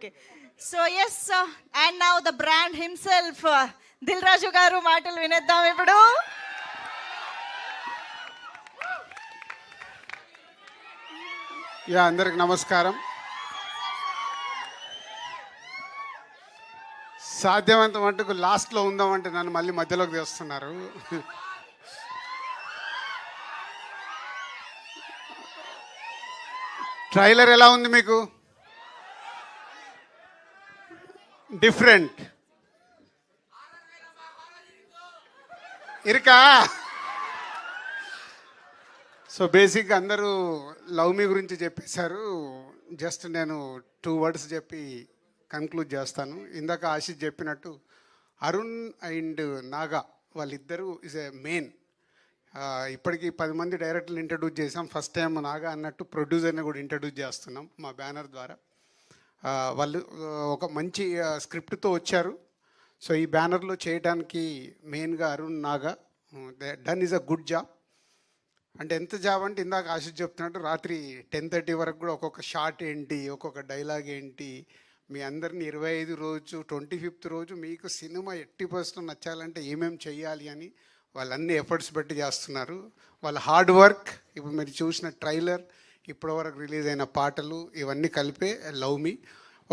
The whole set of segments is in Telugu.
Okay. So yes, and now the brand himself Dil Raju గారు మాటలు వినేద్దాం ఇప్పుడు. అందరికి నమస్కారం. సాధ్యమంత మటుకు లాస్ట్లో ఉందామంటే నన్ను మళ్ళీ మధ్యలోకి తెస్తున్నారు. ట్రైలర్ ఎలా ఉంది మీకు? డిఫరెంట్ ఇరుకా. సో బేసిక్గా అందరూ లవ్ మీ గురించి చెప్పేశారు. జస్ట్ నేను 2 words చెప్పి కన్క్లూడ్ చేస్తాను. ఇందాక ఆశిష్ చెప్పినట్టు అరుణ్ అండ్ నాగా వాళ్ళిద్దరూ ఇస్ ఏ మెయిన్. ఇప్పటికీ 10 మంది డైరెక్టర్లు ఇంట్రడ్యూస్ చేసాం. ఫస్ట్ టైం నాగా అన్నట్టు ప్రొడ్యూసర్ని కూడా ఇంట్రడ్యూస్ చేస్తున్నాం మా బ్యానర్ ద్వారా. వాళ్ళు ఒక మంచి స్క్రిప్ట్తో వచ్చారు. సో ఈ బ్యానర్లో చేయడానికి మెయిన్గా Arun Naga done is a good job. అంటే ఎంత జాబ్ అంటే ఇందాక ఆశిష్ చెప్తున్నట్టు రాత్రి 10:30 వరకు కూడా ఒక్కొక్క షాట్ ఏంటి, ఒక్కొక్క డైలాగ్ ఏంటి, మీ అందరినీ 25 రోజు 25th రోజు మీకు సినిమా 80% నచ్చాలంటే ఏమేమి చెయ్యాలి అని వాళ్ళన్ని ఎఫర్ట్స్ పెట్టి చేస్తున్నారు. వాళ్ళ హార్డ్ వర్క్, ఇప్పుడు మీరు చూసిన ట్రైలర్, ఇప్పటివరకు రిలీజ్ అయిన పాటలు, ఇవన్నీ కలిపే లవ్ మీ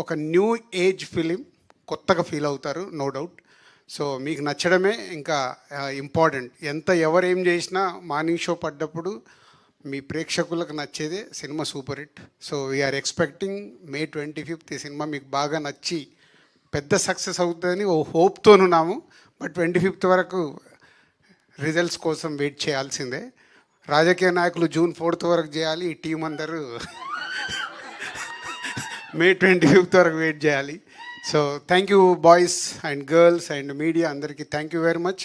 ఒక న్యూ ఏజ్ ఫిలిం. కొత్తగా ఫీల్ అవుతారు, నో డౌట్. సో మీకు నచ్చడమే ఇంకా ఇంపార్టెంట్. ఎవరేం చేసినా మార్నింగ్ షో పడ్డప్పుడు మీ ప్రేక్షకులకు నచ్చేదే సినిమా super hit. So we're expecting May 25th ఈ సినిమా మీకు బాగా నచ్చి పెద్ద సక్సెస్ అవుతుందని ఓ హోప్తోనున్నాము. బట్ 25th వరకు రిజల్ట్స్ కోసం వెయిట్ చేయాల్సిందే. రాజకీయ నాయకులు June 4th వరకు చేయాలి, ఈ టీం అందరూ May 25th వరకు వెయిట్ చేయాలి. So thank you boys and girls and media అందరికీ thank you very much.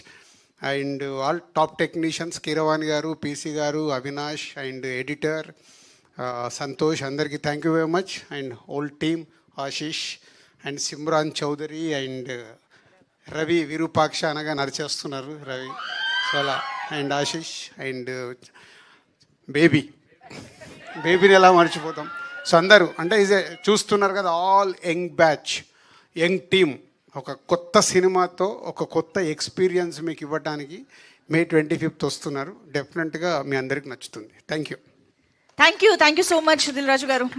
And all top technicians Keeravani గారు, పీసీ గారు, అవినాష్ అండ్ ఎడిటర్ సంతోష్, అందరికీ thank you very much. And whole team Ashish and Simran Chaudhary and Ravi Virupaksha అనగా నడిచేస్తున్నారు రవి చాలా, అండ్ ఆశీష్ అండ్ బేబీని ఎలా మర్చిపోతాం. సో అందరూ అంటే చూస్తున్నారు కదా, all young batch, young team ఒక కొత్త సినిమాతో ఒక కొత్త ఎక్స్పీరియన్స్ మీకు ఇవ్వడానికి May 25th వస్తున్నారు. డెఫినెట్గా మీ అందరికి నచ్చుతుంది. Thank you so much Dil Raju గారు.